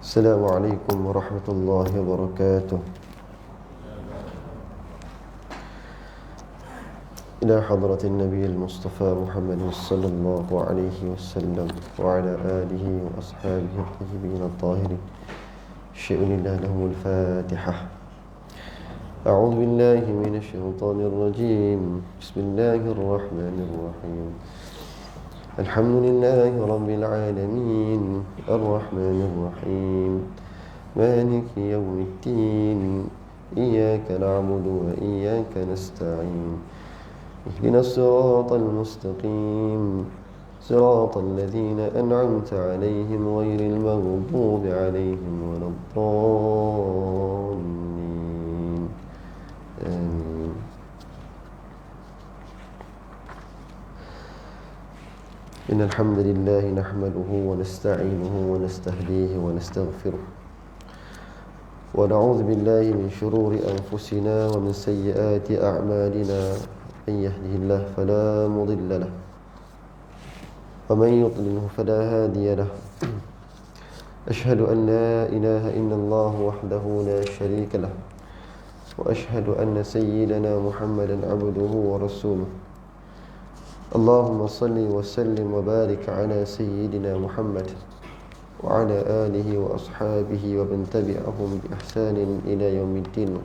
السلام عليكم ورحمة الله وبركاته. إلى حضرة النبي المصطفى محمد صلى الله عليه وسلم وعلى آله وأصحابه الطيبين الطاهرين شئن الله لهم الفاتحة. أعوذ بالله من الشيطان الرجيم. بسم الله الرحمن الرحيم. الحمد لله رب العالمين الرحمن الرحيم مالك يوم الدين إياك نعبد وإياك نستعين اهدنا الصراط المستقيم صراط الذين أنعمت عليهم غير المغضوب عليهم ولا الضالين آمين. إن الحمد لله نحمده ونستعينه ونستهديه ونستغفره ونعوذ بالله من شرور أنفسنا ومن سيئات أعمالنا. من يهده الله فلا مضل له ومن يضلله فلا هادي له. أشهد أن لا إله إلا الله وحده لا شريك له وأشهد أن سيدنا محمدا عبده ورسوله. اللهم صل وسلم وبارك على سيدنا محمد وعلى آله وأصحابه ومن تبعهم بإحسان إلى يوم الدين.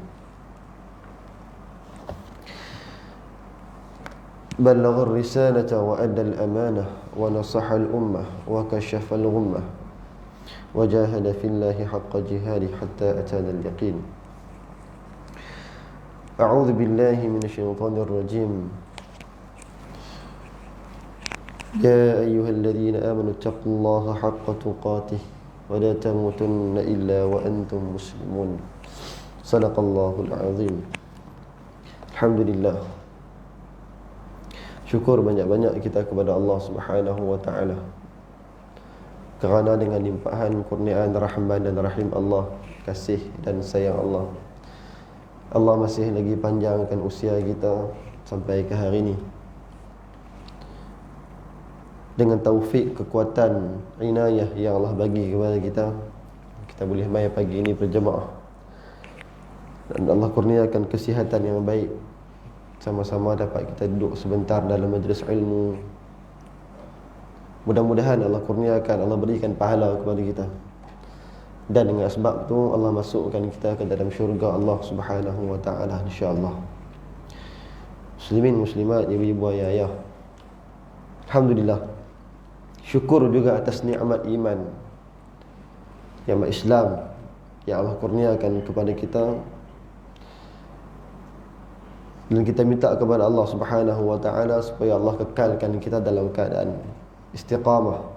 بلغ الرسالة وأدى الأمانة ونصح الأمة وكشف الغمة وجاهد في الله حق جهاده حتى أتانا اليقين. أعوذ بالله من الشيطان الرجيم. يا أيها الذين آمنوا اتقوا الله حق تقاته ولا تموتن إلا وأنتم مسلمون. صدق الله العظيم. Alhamdulillah. Syukur banyak-banyak kita kepada Allah Subhanahu wa taala kerana dengan limpahan kurniaan rahman dan rahim Allah, kasih dan sayang Allah, Allah masih lagi panjangkan usia kita sampai ke hari ini. Dengan taufik, kekuatan, inayah yang Allah bagi kepada kita, kita boleh mai pagi ini berjemaah. Dan Allah kurniakan kesihatan yang baik, sama-sama dapat kita duduk sebentar dalam majlis ilmu. Mudah-mudahan Allah kurniakan, Allah berikan pahala kepada kita. Dan dengan sebab itu Allah masukkan kita ke dalam syurga Allah Subhanahu wa taala, insya-Allah. Muslimin muslimat, ibu-ibu ayah, alhamdulillah. Syukur juga atas nikmat iman, nikmat Islam yang Allah kurniakan kepada kita. Dan kita minta kepada Allah Subhanahu wa taala supaya Allah kekalkan kita dalam keadaan istiqamah,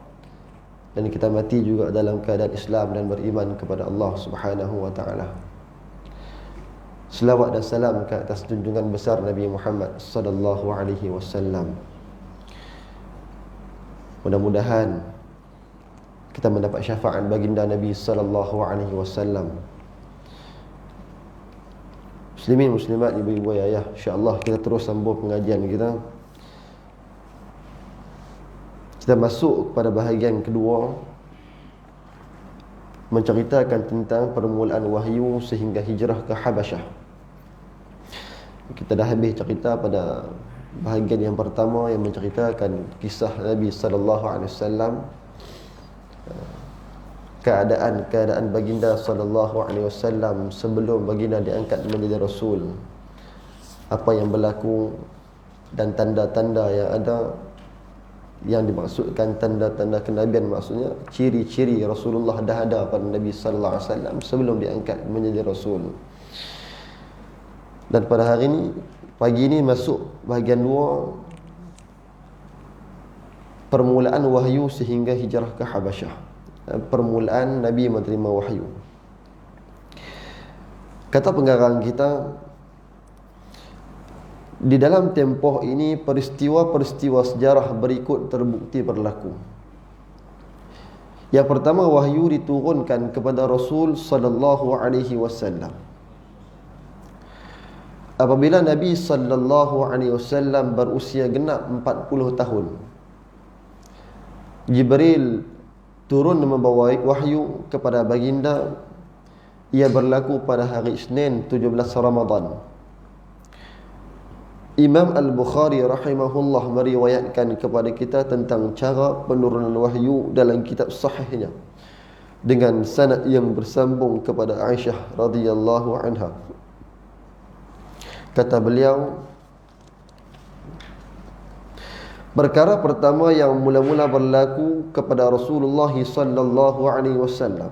dan kita mati juga dalam keadaan Islam dan beriman kepada Allah Subhanahu wa taala. Selawat dan salam ke atas junjungan besar Nabi Muhammad sallallahu alaihi wasallam. Mudah-mudahan kita mendapat syafaat baginda Nabi sallallahu alaihi wasallam. Muslimin muslimat, ibu-ibu ayah, insya-Allah kita terus sambung pengajian kita. Kita masuk kepada bahagian kedua, menceritakan tentang permulaan wahyu sehingga hijrah ke Habasyah. Kita dah habis cerita pada bahagian yang pertama yang menceritakan kisah Nabi sallallahu alaihi wasallam, keadaan baginda sallallahu alaihi wasallam sebelum baginda diangkat menjadi rasul, apa yang berlaku dan tanda-tanda yang ada, yang dimaksudkan tanda-tanda kenabian, maksudnya ciri-ciri Rasulullah dah ada pada Nabi sallallahu alaihi wasallam sebelum diangkat menjadi rasul. Dan pada hari ini, pagi ini masuk bahagian 2, permulaan wahyu sehingga hijrah ke Habasyah. Permulaan Nabi menerima wahyu. Kata pengarang kita, di dalam tempoh ini peristiwa-peristiwa sejarah berikut terbukti berlaku. Yang pertama, wahyu diturunkan kepada Rasul sallallahu alaihi wasallam apabila Nabi sallallahu alaihi wasallam berusia genap 40 tahun. Jibril turun membawa wahyu kepada baginda. Ia berlaku pada hari Isnin 17 Ramadan. Imam Al-Bukhari rahimahullah meriwayatkan kepada kita tentang cara penurunan wahyu dalam kitab sahihnya dengan sanad yang bersambung kepada Aisyah radhiyallahu anha. Kata beliau, perkara pertama yang mula-mula berlaku kepada Rasulullah sallallahu alaihi wasallam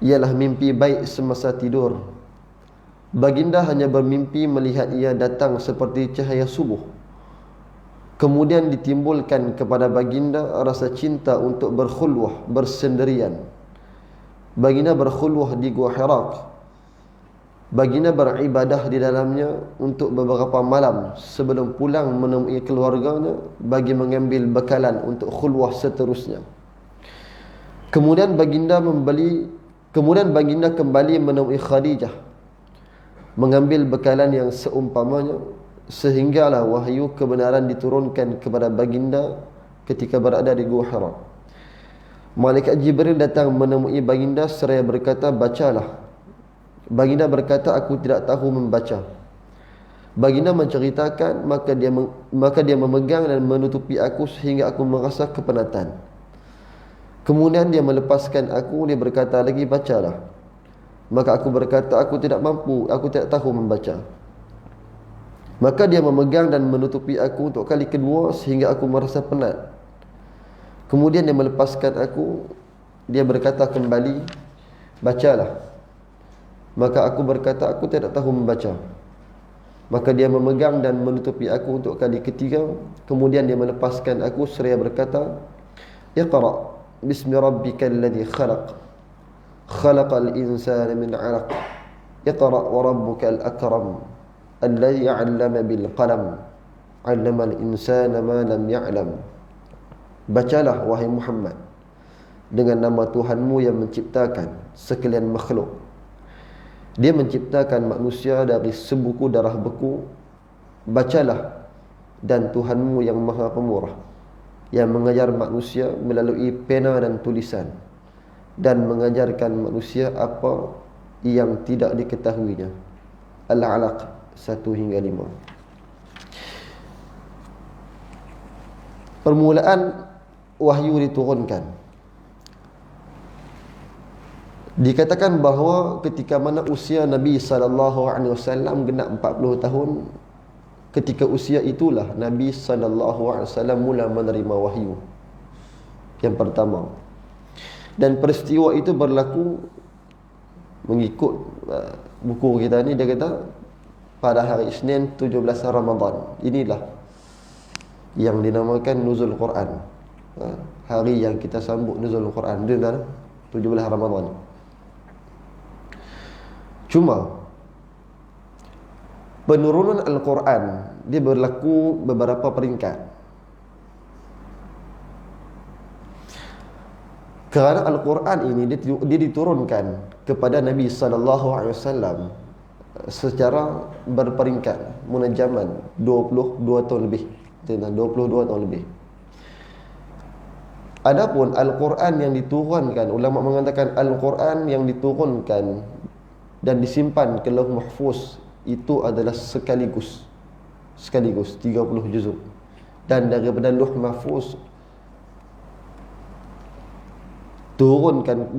ialah mimpi baik semasa tidur. Baginda hanya bermimpi melihat ia datang seperti cahaya subuh. Kemudian ditimbulkan kepada baginda rasa cinta untuk berkhulwah, bersendirian. Baginda berkhulwah di Gua Hira. Baginda beribadah di dalamnya untuk beberapa malam sebelum pulang menemui keluarganya bagi mengambil bekalan untuk khulwah seterusnya. Kemudian baginda kembali menemui Khadijah, mengambil bekalan yang seumpamanya, sehinggalah wahyu kebenaran diturunkan kepada baginda ketika berada di Gua Hira. Malaikat Jibril datang menemui baginda seraya berkata, bacalah. Baginda berkata, aku tidak tahu membaca. Baginda menceritakan, maka dia memegang dan menutupi aku sehingga aku merasa kepenatan. Kemudian dia melepaskan aku, dia berkata lagi, bacalah. Maka aku berkata, aku tidak mampu, aku tidak tahu membaca. Maka dia memegang dan menutupi aku untuk kali kedua sehingga aku merasa penat. Kemudian dia melepaskan aku, dia berkata kembali, bacalah. Maka aku berkata, aku tidak tahu membaca. Maka dia memegang dan menutupi aku untuk kali ketiga. Kemudian dia melepaskan aku seraya berkata, Iqra' bismi rabbikal ladzi khalaq. Khalaqal insana min 'alaq. Iqra' wa rabbukal akram. Alladzi 'allama bil qalam. 'Allamal insana ma lam ya'lam. Bacalah wahai Muhammad dengan nama Tuhanmu yang menciptakan sekalian makhluk. Dia menciptakan manusia dari sebuku darah beku. Bacalah, dan Tuhanmu yang maha pemurah, yang mengajar manusia melalui pena dan tulisan, dan mengajarkan manusia apa yang tidak diketahuinya. Al-Alaq 1 hingga 5. Permulaan wahyu diturunkan. Dikatakan bahawa ketika mana usia Nabi SAW genap 40 tahun, ketika usia itulah Nabi SAW mula menerima wahyu yang pertama. Dan peristiwa itu berlaku mengikut buku kita ni, dia kata pada hari Isnin 17 Ramadan. Inilah yang dinamakan Nuzul Quran, hari yang kita sambut Nuzul Quran, dia 17 Ramadan. Cuma penurunan Al-Quran dia berlaku beberapa peringkat. Kerana Al-Quran ini dia diturunkan kepada Nabi SAW secara berperingkat, munajaman 22 tahun lebih. 22 tahun lebih. Adapun Al-Quran yang diturunkan, ulama mengatakan Al-Quran yang diturunkan dan disimpan ke Lauh Mahfuz itu adalah sekaligus 30 juzuk. Dan daripada Lauh Mahfuz diturunkan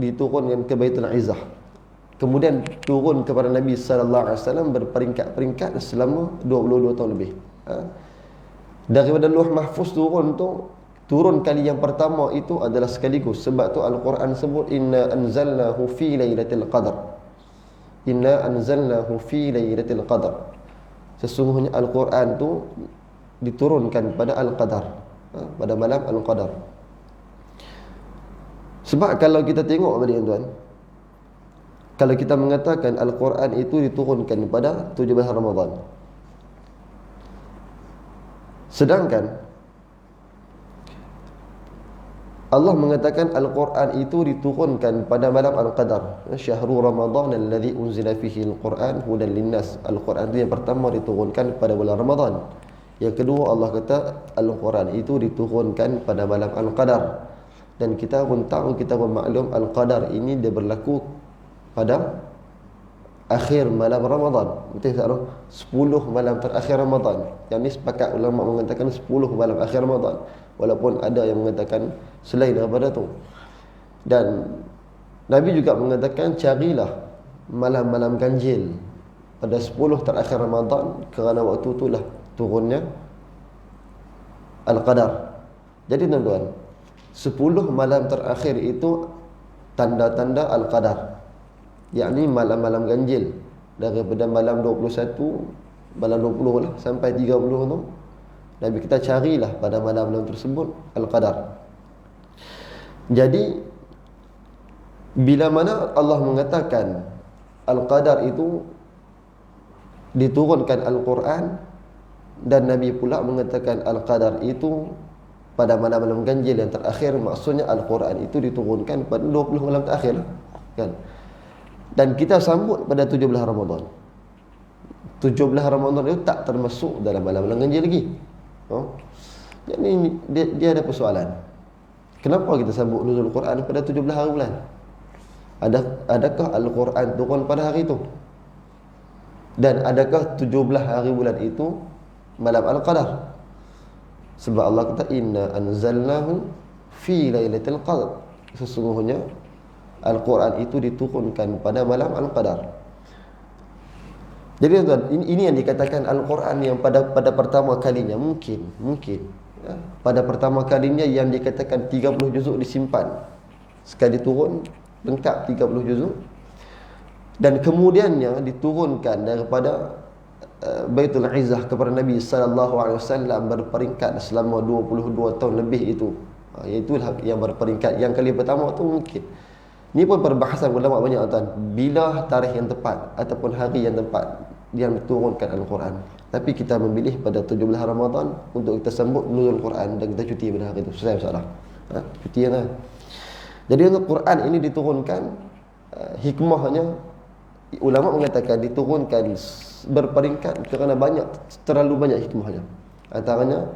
ke Baitul Izzah. Kemudian turun kepada Nabi sallallahu alaihi wasallam berperingkat-peringkat selama 22 tahun lebih. Daripada Lauh Mahfuz turun kali yang pertama itu adalah sekaligus. Sebab tu Al-Quran sebut inna anzalnahu fi lailatul qadar. Inna anzalnahu fi lailatul qadar. Sesungguhnya Al-Quran tu diturunkan pada Al-Qadar, pada malam Al-Qadar. Sebab kalau kita tengok tadi tuan, kalau kita mengatakan Al-Quran itu diturunkan pada 17 Ramadan, sedangkan Allah mengatakan Al-Quran itu diturunkan pada malam Al-Qadar. Syahrul Ramadan alladhi unzila fihi Al-Quran hudan linnas. Al-Quran itu yang pertama diturunkan pada bulan Ramadan. Yang kedua Allah kata Al-Quran itu diturunkan pada malam Al-Qadar. Dan kita pun tahu, kita pun maklum Al-Qadar ini dia berlaku pada akhir malam Ramadan. Betul tak? 10 malam terakhir Ramadan. Yang ni sepakat ulama mengatakan 10 malam akhir Ramadan. Walaupun ada yang mengatakan selain daripada tu. Dan Nabi juga mengatakan carilah malam-malam ganjil pada 10 terakhir Ramadan, kerana waktu itulah turunnya Al-Qadar. Jadi tuan-tuan, 10 malam terakhir itu tanda-tanda Al-Qadar, yakni malam-malam ganjil daripada malam 21, malam 20 lah sampai 30 tu. Nabi kita carilah pada malam-malam tersebut Al-Qadar. Jadi bila mana Allah mengatakan Al-Qadar itu diturunkan Al-Quran, dan Nabi pula mengatakan Al-Qadar itu pada malam-malam ganjil yang terakhir, maksudnya Al-Quran itu diturunkan pada 20 malam terakhir kan. Dan kita sambut pada 17 Ramadan. 17 Ramadan itu tak termasuk dalam malam-malam ganjil lagi. Jadi dia ada persoalan. Kenapa kita sambut nuzul Quran pada 17 hari bulan? Adakah Al-Quran turun pada hari itu? Dan adakah 17 hari bulan itu malam Al-Qadar? Sebab Allah kata inna anzalnahu fi lailatul qadar. Sesungguhnya Al-Quran itu diturunkan pada malam Al-Qadar. Jadi tuan, ini yang dikatakan Al-Quran yang pada pertama kalinya mungkin ya, pada pertama kalinya yang dikatakan 30 juzuk disimpan, sekali turun lengkap 30 juzuk, dan kemudiannya diturunkan daripada Baitul Izzah kepada Nabi sallallahu alaihi wasallam berperingkat selama 22 tahun lebih itu. Itulah yang berperingkat. Yang kali pertama tu mungkin. Ni pun perbahasan ulama banyak tuan. Bila tarikh yang tepat ataupun hari yang tepat yang diturunkan Al-Quran. Tapi kita memilih pada 17 Ramadan untuk kita sambut nuzul Quran, dan kita cuti pada hari itu. Selesai masalah. Cuti kan. Jadi untuk Quran ini diturunkan, hikmahnya ulama mengatakan diturunkan berperingkat kerana terlalu banyak hikmahnya. Antaranya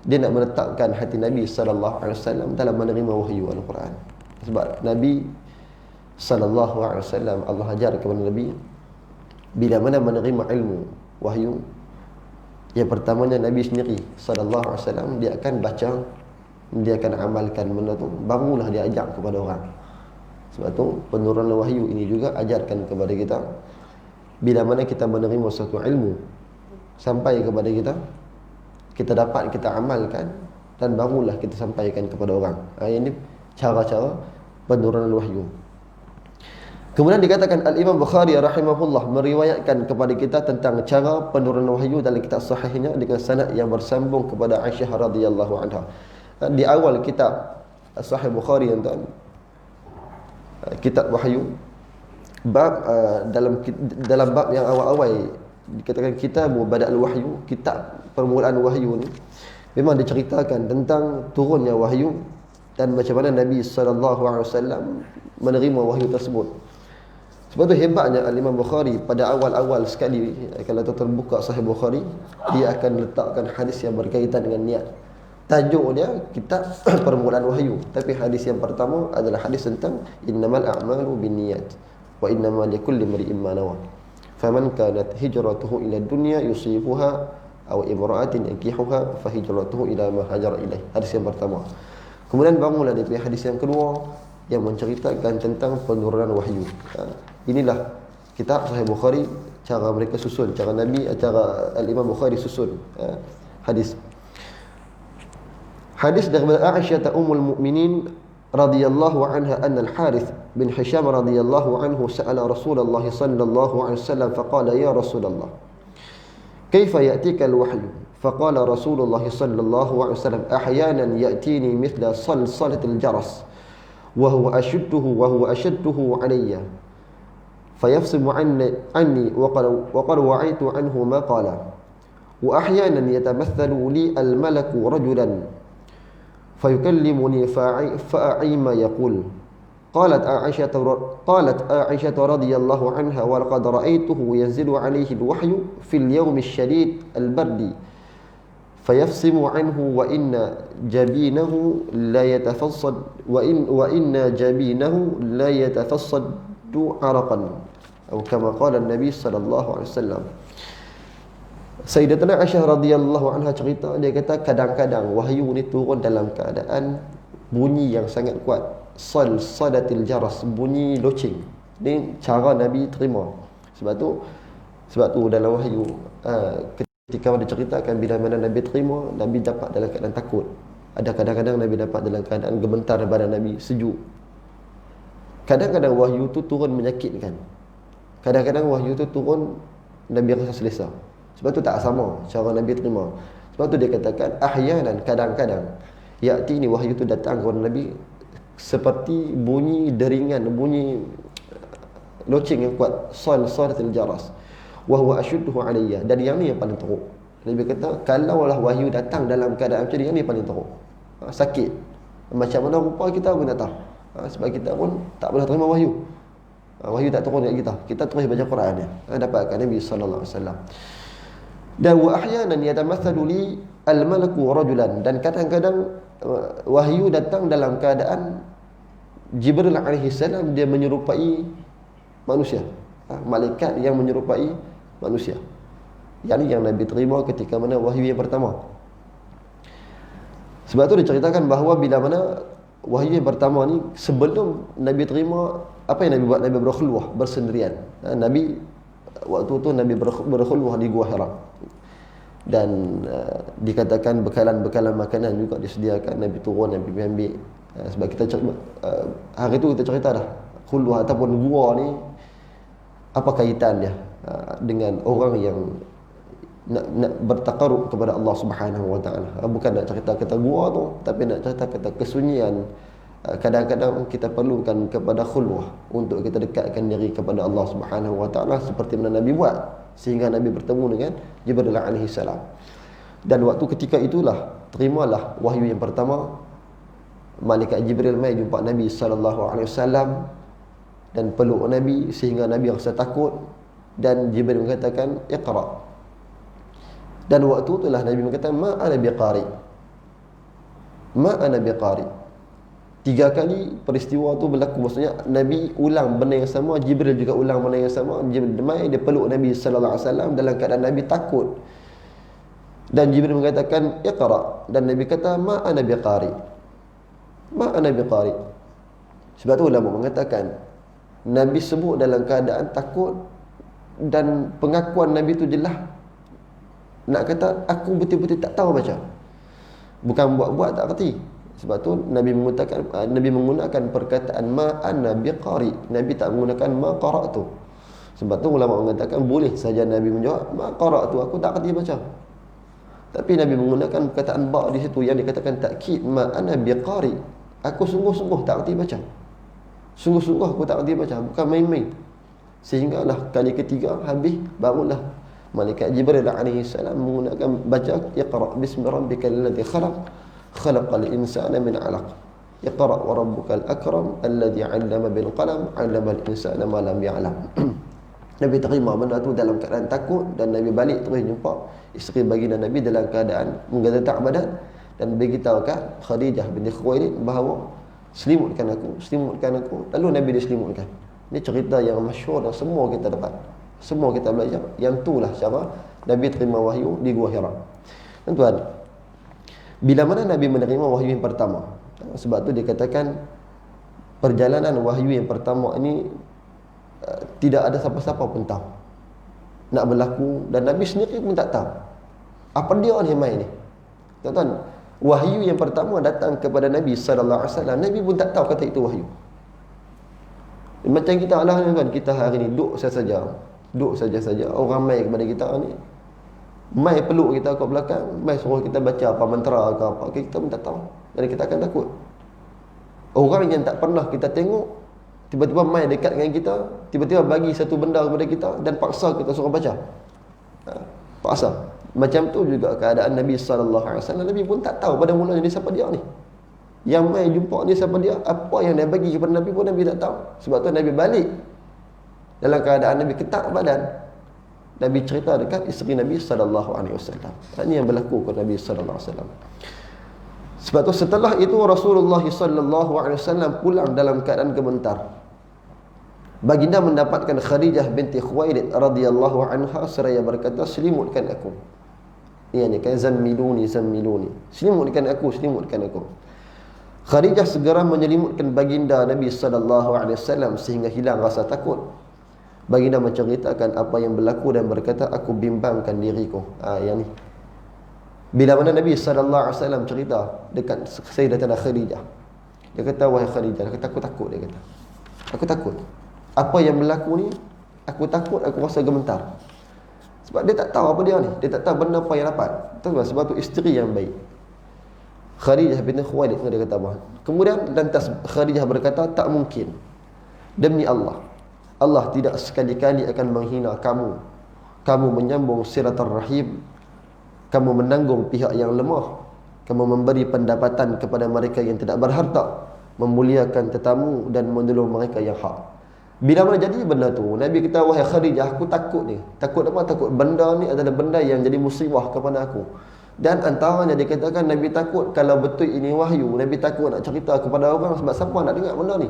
dia nak meletakkan hati Nabi sallallahu alaihi wasallam dalam menerima wahyu Al-Quran. Sebab Nabi sallallahu alaihi wasallam, Allah ajar kepada Nabi bila mana menerima ilmu wahyu, yang pertamanya Nabi sendiri sallallahu alaihi wasallam dia akan baca, dia akan amalkan benda tu, barulah dia ajak kepada orang. Sebab tu penurunan wahyu ini juga ajarkan kepada kita, bila mana kita menerima satu ilmu sampai kepada kita, kita dapat, kita amalkan, dan barulah kita sampaikan kepada orang. Ini cara-cara penurunan wahyu. Kemudian dikatakan Al-Imam Bukhari rahimahullah meriwayatkan kepada kita tentang cara penurunan wahyu dalam kitab sahihnya dengan sanad yang bersambung kepada Aisyah radhiyallahu anha. Di awal kitab Sahih Bukhari tuan, kitab wahyu, bab dalam bab yang awal-awal dikatakan kitab Bada'ul Wahyu, kitab permulaan wahyu ni, memang diceritakan tentang turunnya wahyu dan macam mana Nabi sallallahu alaihi wasallam menerima wahyu tersebut. Sebab tu hebatnya Al-Imam Bukhari pada awal-awal sekali, kalau terbuka Sahih Bukhari, dia akan letakkan hadis yang berkaitan dengan niat. Tajuk dia kitab permulaan wahyu, tapi hadis yang pertama adalah hadis tentang innamal a'malu binniyat wa innamal likulli imri'in ma nawa. Faman kanat hijratuhu ila dunya yusifuha aw imra'atin yankihuha fa hijratuhu ila ma hajara ilaih. Hadis yang pertama. Kemudian bangunlah dari hadis yang kedua yang menceritakan tentang penurunan wahyu. Inilah kitab Sahih Bukhari, cara mereka susun, cara Nabi, cara Al-Imam Bukhari susun hadis. Hadis daripada Aisyah Ummul Mukminin radhiyallahu anha anna Al-Harith bin Hisham radhiyallahu anhu sa'ala Rasulullah sallallahu alaihi wasallam faqala ya Rasulullah kaifa ya'tika al-wahyu faqala Rasulullah sallallahu alaihi wasallam ahyanan ya'tini mithla salsalatil jaras wa huwa ashadduhu alayya fayafsimu anni wa qad wa'aytu anhu ma qala wa ahyanan yatamathalu li al-malaku rajulan فيكلمني فأعي ما يقول قالت عائشة رضي الله عنها ولقد رأيته ينزل عليه الوحي في اليوم الشديد البرد fayafsimu anhu wa inna jabinahu la yatafassad wa inna jabinahu la yatafassadu araqan atau kama qala Nabi sallallahu alaihi wasallam. Sayyidatuna Aisyah radhiyallahu anha cerita, dia kata kadang-kadang wahyu ni turun dalam keadaan bunyi yang sangat kuat, sadatil jaras, bunyi loceng. Ni cara Nabi terima. Sebab tu dalam wahyu ketika dia ceritakan bila mana Nabi terima, Nabi dapat dalam keadaan takut. Ada kadang-kadang Nabi dapat dalam keadaan gemetar badan Nabi, sejuk. Kadang-kadang wahyu tu turun menyakitkan. Kadang-kadang wahyu tu turun Nabi rasa selesa. Sebab tu tak sama cara Nabi terima. Sebab tu dia katakan ahyanan, kadang-kadang yakti ni wahyu tu datang kepada Nabi seperti bunyi deringan, bunyi loceng yang kuat, sadatil jaras. Wa huwa ashudduhu alayya, dan yang ni yang paling teruk. Nabi kata kalaulah wahyu datang dalam keadaan macam ni, yang ni paling teruk. Sakit. Macam mana rupa kita pun tak tahu. Sebab kita pun tak pernah terima wahyu. Wahyu tak turun dekat kita. Kita terus baca Quran dia. Dapatkan Nabi sallallahu alaihi wasallam. Dan wa ahyanan yatamathalu li al-malaku rajulan, dan kadang-kadang wahyu datang dalam keadaan Jibril alaihi salam dia menyerupai manusia. Malaikat yang menyerupai manusia. Yang Nabi terima ketika mana wahyu yang pertama. Sebab tu diceritakan bahawa bila mana wahyu yang pertama ni, sebelum Nabi terima, apa yang Nabi buat? Nabi berkhulwah, bersendirian. Nabi waktu tu Nabi berkhulwah di Gua Hira. Dan dikatakan bekalan-bekalan makanan juga disediakan. Nabi turun, Nabi ambil. Sebab kita hari tu kita cerita dah, khulwah ataupun gua ni apa kaitan dia dengan orang yang nak bertakarub kepada Allah Subhanahu wa taala. Bukan nak cerita kata gua tu, tapi nak cerita kata kesunyian. Kadang-kadang kita perlukan kepada khulwah untuk kita dekatkan diri kepada Allah Subhanahu wa taala seperti mana Nabi buat, sehingga Nabi bertemu dengan Jibril alaihi salam. Dan waktu ketika itulah terimalah wahyu yang pertama. Malaikat Jibril mai jumpa Nabi sallallahu alaihi wasallam dan peluk Nabi sehingga Nabi rasa takut, dan Jibril mengatakan iqra. Dan waktu itulah Nabi mengatakan ma ana biqari. Ma ana biqari. 3 kali peristiwa tu berlaku. Maksudnya Nabi ulang benda yang sama, Jibril juga ulang benda yang sama. Jibril mai dia peluk Nabi sallallahu alaihi wasallam dalam keadaan Nabi takut. Dan Jibril mengatakan iqra, dan Nabi kata ma ana biqari. Ma ana biqari. Sebab tu ulama mengatakan Nabi sebut dalam keadaan takut, dan pengakuan Nabi tu jelas. Nak kata aku betul-betul tak tahu baca. Bukan buat-buat tak reti. Sebab tu Nabi menggunakan perkataan ma ana biqari. Nabi tak menggunakan ma qara'tu. Sebab tu ulama mengatakan boleh saja Nabi menjawab ma qara'tu, aku tak reti baca. Tapi Nabi menggunakan perkataan ba di situ yang dikatakan takkid, ma ana biqari. Aku sungguh-sungguh tak reti baca. Sungguh-sungguh aku tak reti baca, bukan main-main. Sehinggalah kali ketiga habis barulah Malaikat Jibril alaihi salam menggunakan baca iqra bismi rabbikal ladzi khalaq khalaqal insana min 'alaq. Iqra wa rabbukal akram alladzi 'allama bil qalam 'allamal insana ma lam ya'lam. Nabi terima benda tu dalam keadaan takut, dan Nabi balik terus jumpa isteri baginda Nabi dalam keadaan menggeletak badan, dan beritahukan Khadijah binti Khuwailid bahawa selimutkan aku. Lalu Nabi diselimutkan. Ini cerita yang masyhur dan semua kita dapat, semua kita belajar. Yang itulah cara Nabi terima wahyu di Gua Hira. Tuan-tuan, bila mana Nabi menerima wahyu yang pertama, sebab tu dikatakan perjalanan wahyu yang pertama ini tidak ada siapa-siapa pun tahu nak berlaku, dan Nabi sendiri pun tak tahu apa dia ni mai ni. Tuan-tuan, wahyu yang pertama datang kepada Nabi sallallahu alaihi wasallam, Nabi pun tak tahu kata itu wahyu. Macam kita lah kan, kita hari ni duduk saja, orang mai kepada kita ni, mai peluk kita kat belakang, mai suruh kita baca apa mantra ke apa, kita pun tak tahu, dan kita akan takut. Orang yang tak pernah kita tengok tiba-tiba mai dekat dengan kita, tiba-tiba bagi satu benda kepada kita dan paksa kita suruh baca. Paksa. Macam tu juga keadaan Nabi sallallahu alaihi wasallam. Nabi pun tak tahu pada mulanya ni siapa dia ni. Yang mai jumpa ni siapa dia, apa yang dia bagi kepada Nabi pun Nabi tak tahu. Sebab tu Nabi balik dalam keadaan Nabi ketak badan. Nabi cerita dekat isteri Nabi sallallahu alaihi wasallam. Ini yang berlaku kepada Nabi sallallahu alaihi wasallam. Sebab tu setelah itu Rasulullah sallallahu alaihi wasallam pulang dalam keadaan gemetar. Baginda mendapatkan Khadijah binti Khuwailid radhiyallahu anha seraya berkata, selimutkan aku. Ini kan zammiluni. Selimutkan aku. Khadijah segera menyelimutkan baginda Nabi sallallahu alaihi wasallam sehingga hilang rasa takut. Baginda menceritakan apa yang berlaku dan berkata, aku bimbangkan diriku. Yang ni. Bila mana Nabi sallallahu alaihi wasallam cerita dekat Sayyidatina Khadijah, dia kata, wahai Khadijah, dia kata, aku takut. Dia kata, aku takut. Apa yang berlaku ni, aku takut, aku rasa gemetar. Sebab dia tak tahu apa dia ni. Dia tak tahu benda apa yang dapat. Sebab tu isteri yang baik. Khadijah binti Khuwailid, dia kata apa? Kemudian lantas Khadijah berkata, tak mungkin. Demi Allah, Allah tidak sekali-kali akan menghina kamu. Kamu menyambung silaturrahim. Kamu menanggung pihak yang lemah. Kamu memberi pendapatan kepada mereka yang tidak berharta. Memuliakan tetamu dan menolong mereka yang hak. Bila mana jadi benda tu, Nabi kata, wahai Khadijah, aku takut ni. Takut apa? Takut benda ni adalah benda yang jadi musibah kepada aku. Dan antaranya dikatakan Nabi takut kalau betul ini wahyu, Nabi takut nak cerita kepada orang sebab siapa nak dengar benda ni.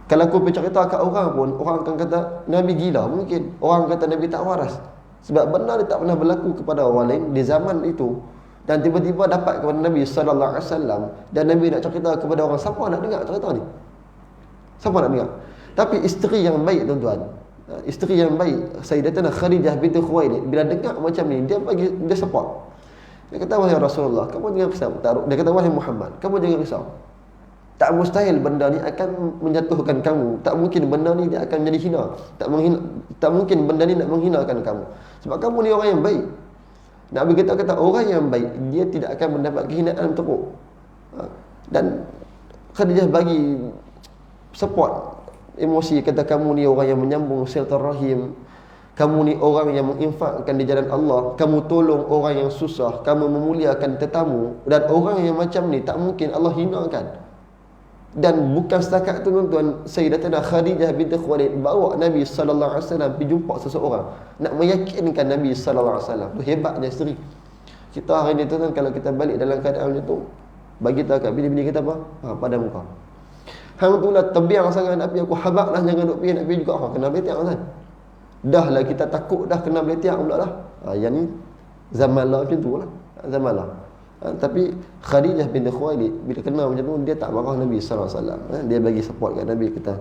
Kalau aku pergi cerita kat orang pun, orang akan kata Nabi gila mungkin. Orang kata Nabi tak waras. Sebab benda ni tak pernah berlaku kepada orang lain di zaman itu. Dan tiba-tiba dapat kepada Nabi sallallahu alaihi wasallam dan Nabi nak cerita kepada orang, siapa nak dengar cerita ni? Siapa nak dengar? Tapi isteri yang baik tuan-tuan, isteri yang baik Sayyidatina Khadijah binti Khuwailid, bila dengar macam ni, dia support. Dia kata, wahai Rasulullah, kamu jangan risau. Dia kata, wahai Muhammad, kamu jangan risau. Tak mustahil benda ni akan menjatuhkan kamu. Tak mungkin benda ni dia akan menjadi hina. Tak mungkin benda ni nak menghinakan kamu. Sebab kamu ni orang yang baik. Nabi kata orang yang baik, dia tidak akan mendapat kehinaan teruk. Dan Khadijah bagi support emosi, kata kamu ni orang yang menyambung silaturahim, kamu ni orang yang menginfakkan di jalan Allah, kamu tolong orang yang susah, kamu memuliakan tetamu, dan orang yang macam ni tak mungkin Allah hinakan. Dan bukan setakat tu tuan-tuan, Sayyidatina Khadijah binti Khuwailid bawa Nabi sallallahu alaihi wasallam pergi jumpa seseorang nak meyakinkan Nabi sallallahu alaihi wasallam. Tu hebatnya isteri. Kita hari ni tuan-tuan, kalau kita balik dalam keadaan macam tu, bagi tahu kat bini-bini kita apa? Pada muka. Hang tu lah terbiang sangat nak pergi, aku habaq lah jangan duk pergi, nak pergi juga. Kena beletiak kan. Dah lah kita takut dah kena beletiak pula lah. Yang ni zaman lah macam tu lah. Zaman lah. Tapi Khadijah binti Khuwailid bila kenal macam tu, dia tak marah Nabi sallallahu alaihi wasallam. Dia bagi support kat Nabi, kata,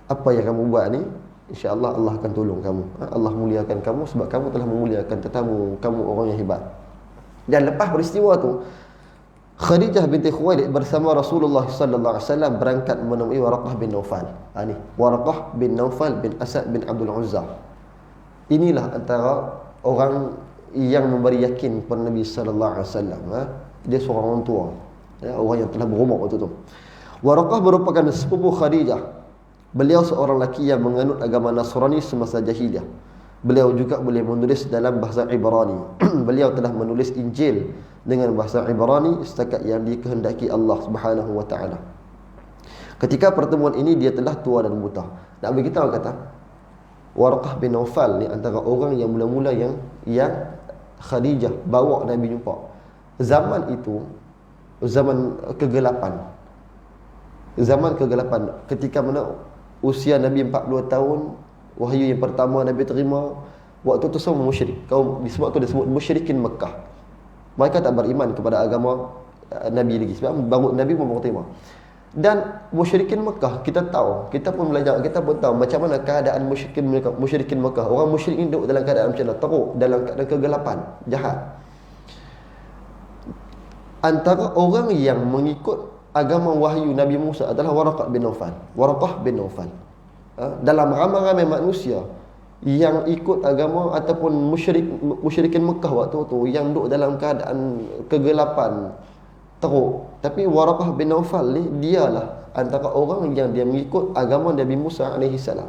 apa yang kamu buat ni, insya-Allah Allah akan tolong kamu. Allah muliakan kamu sebab kamu telah memuliakan tetamu, kamu orang yang hebat. Dan lepas peristiwa tu, Khadijah binti Khuwailid bersama Rasulullah sallallahu alaihi wasallam berangkat menemui Waraqah bin Naufal. Ni Waraqah bin Naufal bin Asad bin Abdul Uzza. Inilah antara orang yang memberi yakin kepada Nabi sallallahu alaihi wasallam. Dia seorang orang tua, orang yang telah berumur waktu tu. Waraqah merupakan sepupu Khadijah. Beliau seorang lelaki yang menganut agama Nasrani semasa jahiliyah. Beliau juga boleh menulis dalam bahasa Ibrani. Beliau telah menulis Injil dengan bahasa Ibrani setakat yang dikehendaki Allah Subhanahu wa taala. Ketika pertemuan ini dia telah tua dan buta. Nak bagi tahu kata Waraqah bin Naufal ni antara orang yang mula-mula yang Khadijah bawa Nabi jumpa. Zaman itu zaman kegelapan. Zaman kegelapan ketika mana usia Nabi 40 tahun, wahyu yang pertama Nabi terima, waktu tu semua musyrik. Kaum disebut tu disebut musyrikin Mekah. Mereka tak beriman kepada agama Nabi lagi sebab baru Nabi baru terima. Dan musyrikin Mekah, kita tahu, kita pun belajar, kita pun tahu macam mana keadaan musyrikin Mekah. Orang musyrik ni duduk dalam keadaan macam mana? Teruk, dalam keadaan kegelapan, jahat. Antara orang yang mengikut agama wahyu Nabi Musa adalah Waraqah bin Naufal. Waraqah bin Naufal. Dalam ramai-ramai manusia yang ikut agama ataupun musyrikin Mekah waktu tu, yang duduk dalam keadaan kegelapan, teruk. Tapi Waraqah bin Naufal ni, dialah antara orang yang dia mengikut agama Nabi Musa alaihi salam.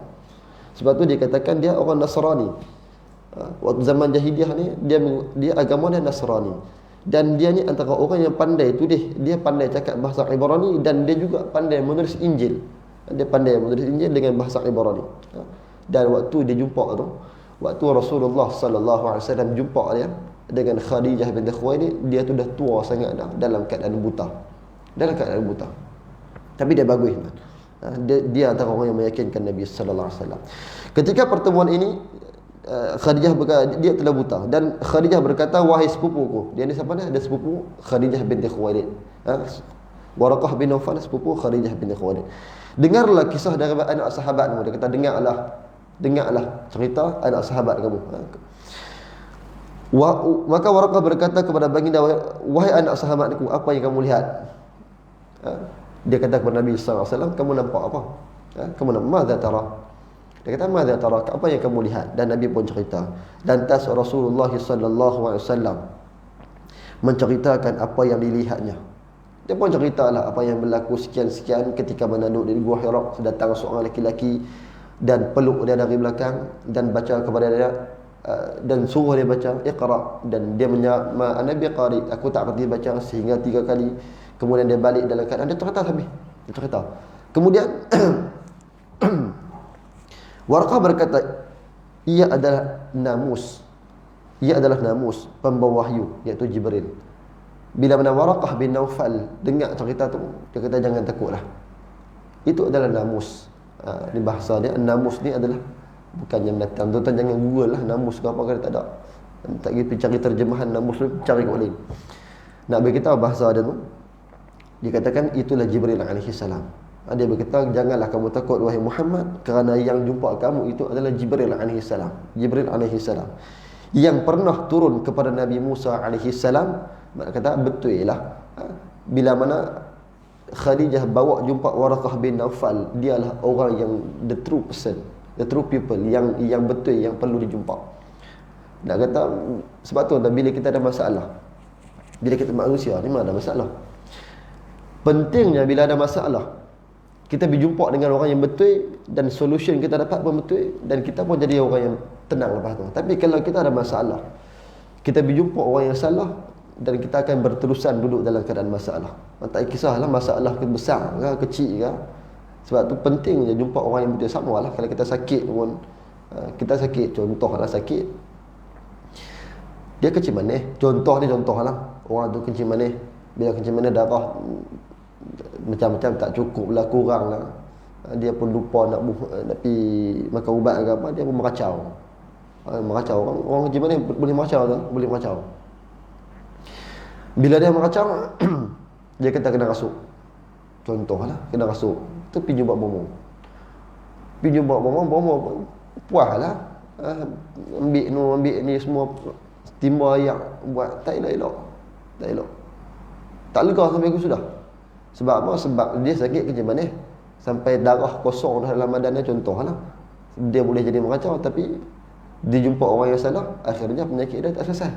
Sebab tu dia katakan dia orang Nasrani. Waktu zaman jahiliyah ni dia agama dia Nasrani. Dan dia ni antara orang yang pandai tulis, dia pandai cakap bahasa Ibrani dan dia juga pandai menulis Injil. Dia pandai menulis Injil dengan bahasa Ibrani. Dan waktu dia jumpa tu, Waktu Rasulullah sallallahu alaihi wasallam jumpa dia dengan Khadijah binti Khuwailid, dia tu dah tua sangat dah, dalam keadaan buta. Dalam keadaan buta. Tapi dia bagus. Dia antara orang yang meyakinkan Nabi sallallahu alaihi wasallam. Ketika pertemuan ini, Khadijah berkata, dia telah buta, dan Khadijah berkata, wahai sepupuku. Dia ni siapa ni? Ada sepupu Khadijah binti Khuwailid. Waraqah bin Nawfal, sepupu Khadijah binti Khuwailid. Dengarlah kisah dari anak sahabatmu. Dia kata, dengarlah cerita anak sahabat kamu. Maka Waraqah berkata kepada baginda, wahai anak sahabatku, apa yang kamu lihat? Dia kata kepada Nabi sallallahu alaihi wasallam, kamu nampak apa? Kamu nampak madza tara? Dia kata, madza tara? Apa yang kamu lihat? Dan Nabi pun cerita. Dan tas Rasulullah sallallahu alaihi wasallam menceritakan apa yang dilihatnya. Dia pun ceritalah apa yang berlaku sekian-sekian ketika menanduk di Gua Hira. Datang seorang lelaki dan peluk dia dari belakang dan baca kepada dia, dan suruh dia baca Iqra, dan dia menjawab, Nabi qari, aku tak kerti baca, sehingga 3 kali. Kemudian dia balik dalam keadaan dia cerita habis. Dia cerita. Kemudian Warqah berkata, ia adalah namus. Ia adalah namus pembawa wahyu, iaitu Jibril. Bila mana Waraqah bin Nawfal dengar cerita tu, dia kata, jangan takutlah. Itu adalah namus. Di bahasa dia, namus ni adalah bukannya menatang. Tuan-tuan jangan google lah namus ke apa, tak ada. Tak pergi cari terjemahan namus tu, cari kat lain. Nak beritahu bahasa dia tu, dia katakan itulah Jibril alaihi salam. Dia berkata, janganlah kamu takut wahai Muhammad, kerana yang jumpa kamu itu adalah Jibril alaihi salam. Jibril alaihi salam yang pernah turun kepada Nabi Musa alaihi salam. Mak kata, betul lah. Bila mana Khadijah bawa jumpa Waraqah bin Nawfal, dialah orang yang the true person, the true people, yang betul, yang perlu dijumpa. Nak kata, sebab tu bila kita ada masalah, bila kita manusia ni memang ada masalah. Pentingnya bila ada masalah, kita berjumpa dengan orang yang betul, dan solution kita dapat pun betul, dan kita pun jadi orang yang tenang lepas tu. Tapi kalau kita ada masalah, kita berjumpa orang yang salah, dan kita akan berterusan duduk dalam keadaan masalah. Tak kisahlah masalah besar ke kecil ke. Sebab tu pentingnya jumpa orang yang betul. Sama lah kalau kita sakit pun, kita sakit, contohlah sakit, dia kencing manis, contoh lah, orang tu kencing manis, bila kencing manis darah macam-macam tak cukup lah, kurang lah, dia pun lupa nak pergi makan ubat ke apa, dia pun meracau. Orang kencing manis boleh meracau tu, boleh meracau. Bila dia meracau, dia kata kena rasuk. Contohlah, kena rasuk. Tu pergi jumpa bomo. Bomo puas lah. Ambil ni semua timba ayak buat, tak elok. Tak lega sampai aku sudah. Sebab apa? Sebab dia sakit kencing manis sampai darah kosong dalam badannya, contohlah. Dia boleh jadi meracau, tapi dia jumpa orang yang salah, akhirnya penyakit dia tak selesai.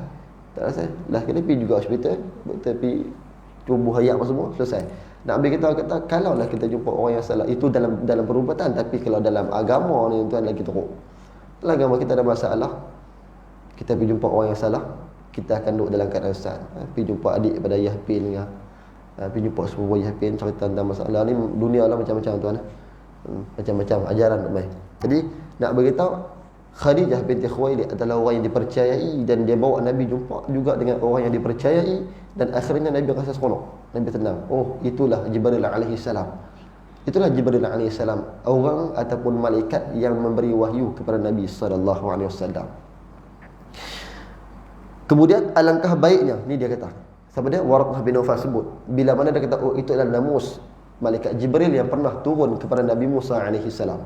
Lah kena pergi juga hospital, tapi tubuh hayat semua selesai. Nak ambil kita kata, kalau lah kita jumpa orang yang salah, itu dalam perubatan. Tapi kalau dalam agama ni, tuan lagi teruk. Dalam agama kita ada masalah, kita pergi jumpa orang yang salah, kita akan duduk dalam keadaan sesat. Pergi jumpa adik pada Ayah Pin ke, pergi jumpa sepupu Ayah Pin, cerita tentang masalah ni. Dunia lah macam-macam tuan. Macam-macam ajaran baik. Jadi nak beritahu, Khadijah binti Khuwailid adalah orang yang dipercayai, dan dia bawa Nabi jumpa juga dengan orang yang dipercayai, dan akhirnya Nabi rasa seronok, Nabi tenang. Oh, itulah Jibril alaihi salam. Itulah Jibril alaihi salam, orang ataupun malaikat yang memberi wahyu kepada Nabi sallallahu alaihi wasallam. Kemudian alangkah baiknya, ni dia kata, siapa dia? Waraqah bin Nawfal sebut. Bila mana dia kata, oh itu adalah namus, malaikat Jibril yang pernah turun kepada Nabi Musa alaihi salam.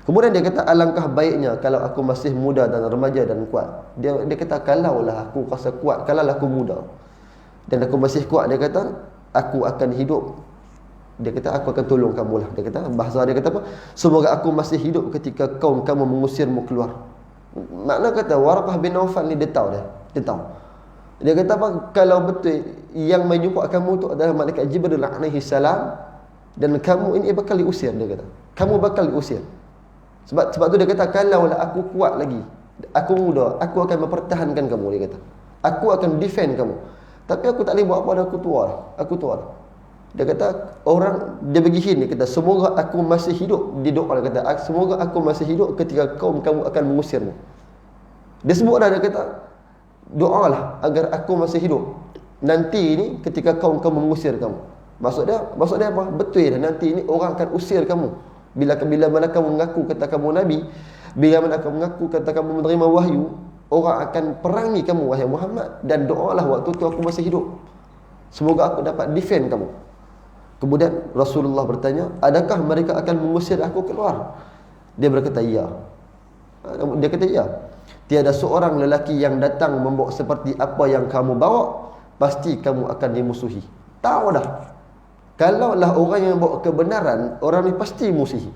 Kemudian dia kata, alangkah baiknya kalau aku masih muda dan remaja dan kuat. Dia kata, kalaulah aku rasa kuat, kalaulah aku muda dan aku masih kuat, dia kata, aku akan hidup. Dia kata, aku akan tolong kamu lah. Dia kata, bahasa dia kata apa? Semoga aku masih hidup ketika kaum kamu mengusirmu keluar. Makna kata, Waraqah bin Nawfal ni dia tahu. Dia kata apa? Kalau betul yang menjumpa kamu tu adalah malaikat Jibril alaihi salam, dan kamu ini bakal diusir, dia kata. Kamu bakal diusir. Sebab tu dia kata, kalaulah aku kuat lagi, aku muda, aku akan mempertahankan kamu, dia kata. Aku akan defend kamu. Tapi aku tak boleh buat apa, aku tua dah. Dia kata, dia begini, dia kata, semoga aku masih hidup, dia doa, dia kata, semoga aku masih hidup ketika kaum kamu akan mengusirmu. Dia sebut dah, dia kata, doalah agar aku masih hidup. Nanti ni ketika kaum mengusir kamu. Maksud dia apa? Betul dah, nanti ni orang akan usir kamu. Bila mana kamu mengaku kata kamu Nabi, bila mana kamu mengaku kata kamu menerima wahyu, orang akan perangi kamu, wahai Muhammad. Dan doalah waktu tu aku masih hidup, semoga aku dapat defend kamu. Kemudian Rasulullah bertanya, adakah mereka akan mengusir aku keluar? Dia berkata, ya. Dia kata, ya. Tiada seorang lelaki yang datang membawa seperti apa yang kamu bawa, pasti kamu akan dimusuhi. Tahu dah, kalaulah orang yang bawa kebenaran, orang ni pasti musuhi.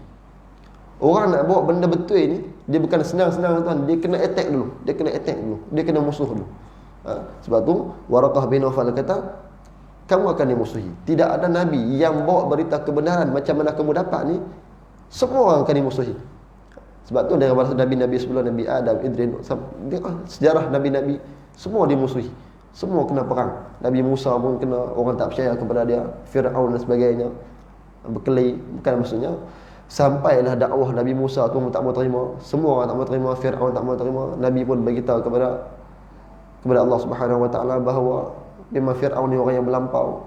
Orang nak bawa benda betul ni, dia bukan senang-senang tuan. Dia kena attack dulu. Dia kena musuh dulu. Sebab tu Waraqah bin Nawfal kata, kamu akan dimusuhi. Tidak ada Nabi yang bawa berita kebenaran macam mana kamu dapat ni, semua orang akan dimusuhi. Sebab tu daripada Nabi-Nabi sebelum, Nabi Adam, Idris, sejarah Nabi-Nabi, semua dimusuhi. Semua kena perang. Nabi Musa pun kena, orang tak percaya kepada dia. Fir'aun dan sebagainya berkelahi. Bukan maksudnya sampailah dakwah Nabi Musa tu tak mau terima. Semua orang tak mau terima. Fir'aun tak mau terima. Nabi pun beritahu kepada Allah Subhanahu Wa Taala bahawa memang Fir'aun ni orang yang melampau,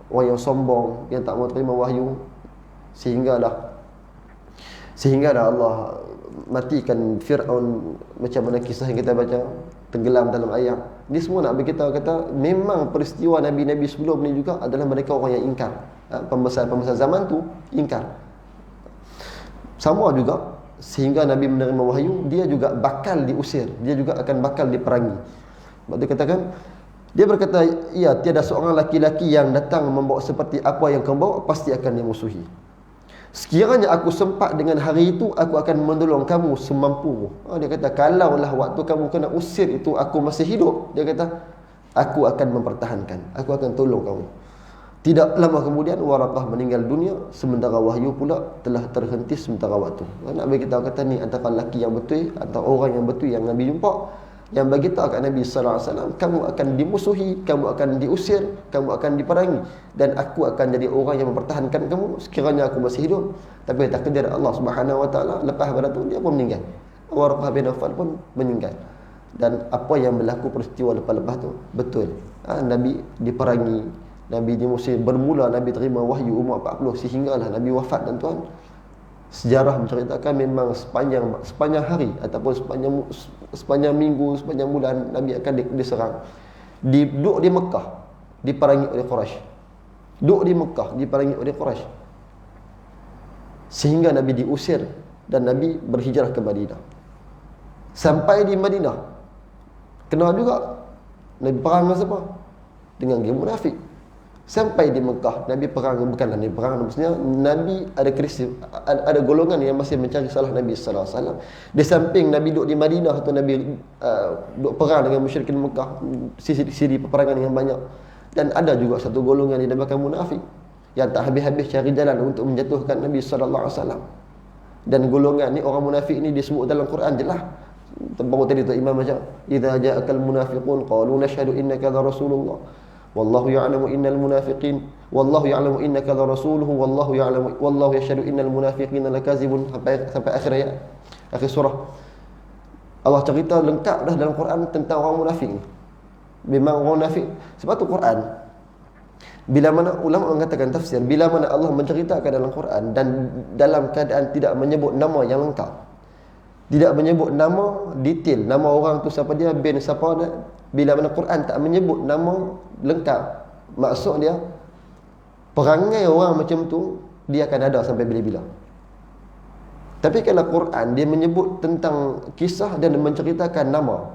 orang yang sombong, yang tak mau terima wahyu. Sehingga Allah matikan Fir'aun, macam mana kisah yang kita baca, tenggelam dalam air. Ini semua nak beritahu kata memang peristiwa Nabi-Nabi sebelum ni juga adalah mereka orang yang ingkar. Pembesar-pembesar zaman tu ingkar. Sama juga, sehingga Nabi menerima wahyu, dia juga bakal diusir, dia juga akan bakal diperangi. Sebab dia katakan, dia berkata, ya, tiada seorang laki-laki yang datang membawa seperti apa yang kamu bawa, pasti akan dimusuhi. Sekiranya aku sempat dengan hari itu, aku akan menolong kamu semampu. Dia kata, kalaulah waktu kamu kena usir itu aku masih hidup, dia kata, aku akan mempertahankan, aku akan tolong kamu. Tidak lama kemudian Waraqah meninggal dunia, sementara wahyu pula telah terhenti sementara waktu. Nak bagi tahu kata ni antara lelaki yang betul, atau orang yang betul yang Nabi jumpa, yang bagi tahu kat Nabi sallallahu alaihi wasallam, kamu akan dimusuhi, kamu akan diusir, kamu akan diperangi, dan aku akan jadi orang yang mempertahankan kamu sekiranya aku masih hidup. Tapi takdir Allah Subhanahu Wa Taala, lepas pada tu dia pun meninggal. Waraqah bin Nawfal pun meninggal. Dan apa yang berlaku peristiwa lepas-lepas tu betul. Nabi diperangi, Nabi dimusir. Bermula Nabi terima wahyu umur 40 sehinggalah Nabi wafat. Dan tuan, sejarah menceritakan memang sepanjang hari ataupun sepanjang minggu, sepanjang bulan Nabi akan diserang. Duduk di Mekah diperangi oleh Quraisy. Duduk di Mekah diperangi oleh Quraisy. Sehingga Nabi diusir dan Nabi berhijrah ke Madinah. Sampai di Madinah, kenal juga Nabi perang dengan siapa? Dengan geng munafik. Sampai di Mekah, Nabi perang, bukanlah Nabi perang, maksudnya Nabi ada krisis, ada golongan yang masih mencari salah Nabi sallallahu alaihi wasallam. Di samping Nabi duduk di Madinah atau Nabi duduk perang dengan musyrikin Mekah, sisi peperangan yang banyak. Dan ada juga satu golongan yang dinamakan munafik yang tak habis-habis cari jalan untuk menjatuhkan Nabi sallallahu alaihi wasallam. Dan golongan ni, orang munafik ni disebut dalam Quran jelas. Baru tadi tu Imam baca, idza ja'akal munafiqun qalu nashhadu innaka la rasulullah wallahu ya'lamu innal munafiqin wallahu ya'lamu innaka la rasuluhu wallahu ya'lamu wallahu yashhadu innal munafiqina lakazibun, sampai akhir ayat, akhir surah. Allah cerita lengkap dah dalam Quran tentang orang munafik ni. Memang orang munafik. Sebab tu Quran, bila mana ulama mengatakan tafsir, bila mana Allah menceritakan dalam Quran dan dalam keadaan tidak menyebut nama yang lengkap, tidak menyebut nama detail, nama orang tu siapa dia, bin siapa dia, bila mana Quran tak menyebut nama lengkap, maksud dia perangai orang macam tu dia akan ada sampai bila-bila. Tapi kalau Quran dia menyebut tentang kisah dan menceritakan nama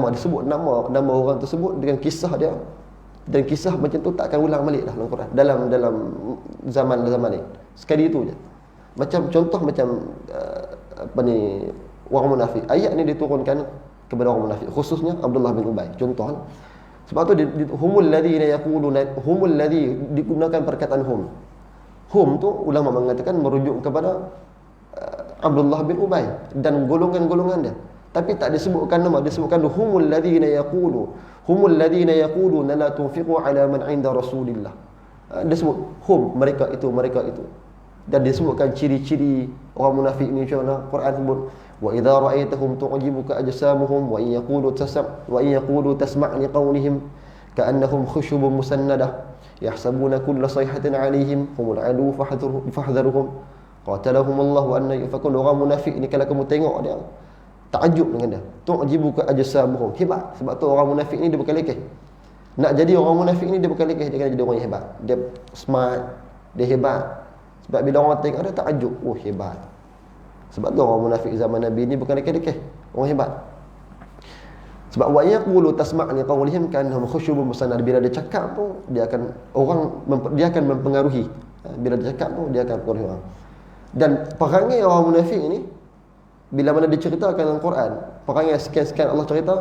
disebut nama orang tersebut dengan kisah dia, dan kisah macam tu tak akan ulang balik dah dalam Quran, dalam zaman ni. Sekali itu je. Macam contoh macam orang munafik. Ayat ni diturunkan kepada orang munafik, khususnya Abdullah bin Ubay. Contoh. Sebab tu humul ladzina yaquluna, humul ladzi digunakan perkataan hum. Hum tu ulama mengatakan merujuk kepada Abdullah bin Ubay dan golongan-golongan dia. Tapi tak disebutkan nama, disebutkan humul ladzina yaquluna la tunfiqu ala man 'inda Rasulillah. Dia sebut hum, mereka itu. Dan disebutkan ciri-ciri orang munafik ni macam mana. Quran sebut wa idza ra'aitahum tu'jibuka ajsamuhum wa in yaqulu tasma' liqawlihim ka'annahum khushubun musannadah yahsabuna kulla sayhatin 'alaihim humul 'adu fahdharuhum qatalahum Allah wa anna yufakun. Orang munafik ni kalau kamu tengok dia takjub dengan dia. Tu'jibuka ajsamuhum, hebat. Sebab tu orang munafik ni dia bukan lekeh. Nak jadi orang munafik ni dia bukan lekeh, dia kena jadi orang yang hebat. Dia smart, dia hebat. Sebab bila orang tengok dia takjub, oh hebat. Sebab tu orang munafik zaman Nabi ni bukan lekeh-lekeh, orang hebat. Sebab wa yaqulu tasma' li qawlihim ka'annahum khushubun musannad. Bila dia cakap tu dia akan mempengaruhi. Bila dia cakap tu dia akan mempengaruhi orang. Dan perangai orang munafik ni bila mana diceritakan dalam Quran, perangai sekian-sekian Allah cerita,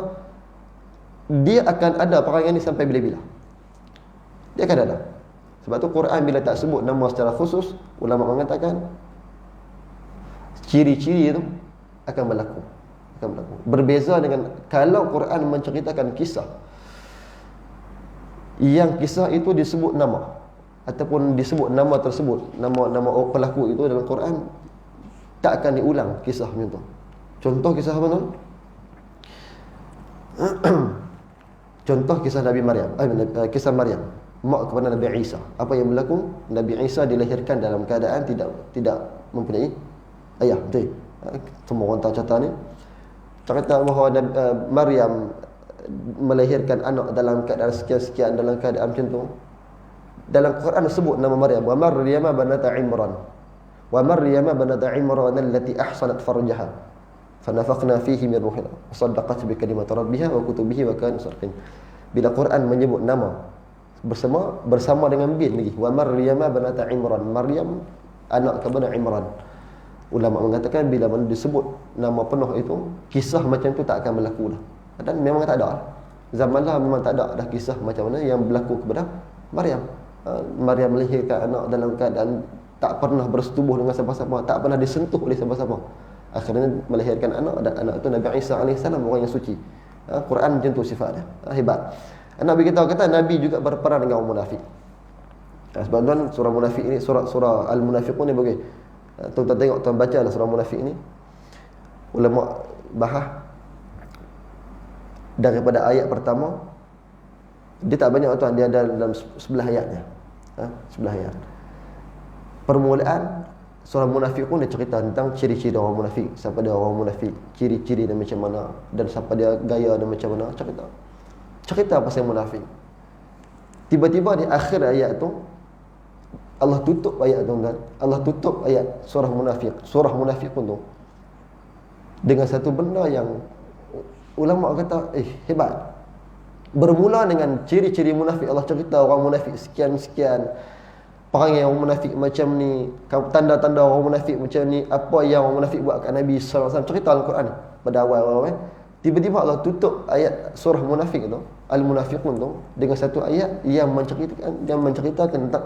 dia akan ada perangai ni sampai bila-bila. Dia akan ada. Sebab tu Quran bila tak sebut nama secara khusus, ulama mengatakan ciri-ciri itu akan berlaku. Berbeza dengan kalau Quran menceritakan kisah yang kisah itu disebut nama ataupun disebut nama tersebut, nama pelaku itu dalam Quran, tak akan diulang kisah macam tu. Contoh kisah apa tu? Contoh kisah Nabi Maryam, kisah Maryam, mak kepada Nabi Isa. Apa yang berlaku? Nabi Isa dilahirkan dalam keadaan tidak mempunyai ayah. Betul? Semua orang tahu cerita ni. Cerita bahawa Maryam melahirkan anak dalam keadaan sekian-sekian, dalam keadaan macam tu. Dalam Quran sebut nama Maryam, wa Maryam banata Imran. Wa Maryam banata Imran allati ahsanat farjaha fanafaqna fihi min ruhina wa saddaqat bi kalimati rabbiha wa kutubihi wa kanat sadiqin. Bila Quran menyebut nama bersama dengan bin lagi, wa Maryam banata Imran, Maryam anak kepada Imran. Ulama mengatakan bila mana disebut nama penuh itu, kisah macam tu tak akan berlaku dah. Dan memang tak ada. Zaman lah memang tak ada dah kisah macam mana yang berlaku kepada Maryam. Maryam melahirkan anak dalam keadaan tak pernah bersetubuh dengan siapa-siapa, tak pernah disentuh oleh siapa-siapa. Akhirnya melahirkan anak, dan anak itu Nabi Isa AS, orang yang suci. Quran macam tu sifat dia. Hebat. Nabi kita kata Nabi juga berperan dengan orang munafik. Sebab tuan surah munafik ini, surah Al-Munafiqun ni bagi. Tuan tengok, tuan baca lah surah munafik ni. Ulama bahas daripada ayat pertama, dia tak banyak tuan, dia ada dalam 11 ayatnya. 11 ayat. Permulaan surah Munafiqun dia cerita tentang ciri-ciri orang munafik, siapa dia orang munafik, ciri-ciri dia macam mana, dan siapa dia gaya dia macam mana, cerita pasal munafik. Tiba-tiba di akhir ayat tu Allah tutup ayat tu, kan? Allah tutup ayat surah Munafiqun tu dengan satu benda yang ulama kata hebat. Bermula dengan ciri-ciri munafik, Allah cerita orang munafik sekian-sekian, perangai orang munafik macam ni, tanda-tanda orang munafik macam ni, apa yang orang munafik buat kat Nabi sallallahu alaihi wasallam, cerita Al-Quran ni pada awal-awal. Tiba-tiba Allah tutup ayat surah Munafik tu, Al-Munafiqun tu, dengan satu ayat yang menceritakan tentang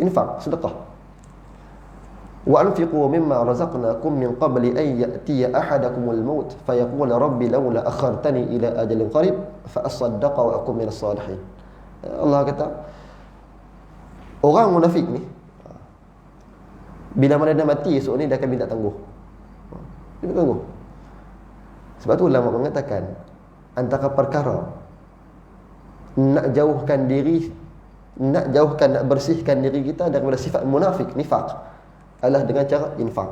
infak, sedekah. Wa anfiqu mimma razaqnakum min qabli an ya'tiya ahadakumul maut fayaqul rabbi laula akhartani ila ajalin qarib fa asaddaqa wa akum minas salihin. Allah kata orang munafik ni bila mana dia mati esok ni dia akan minta tangguh. Dia minta tangguh. Sebab tu ulama mengatakan antara perkara nak bersihkan diri kita daripada sifat munafik, nifaq, adalah dengan cara infak.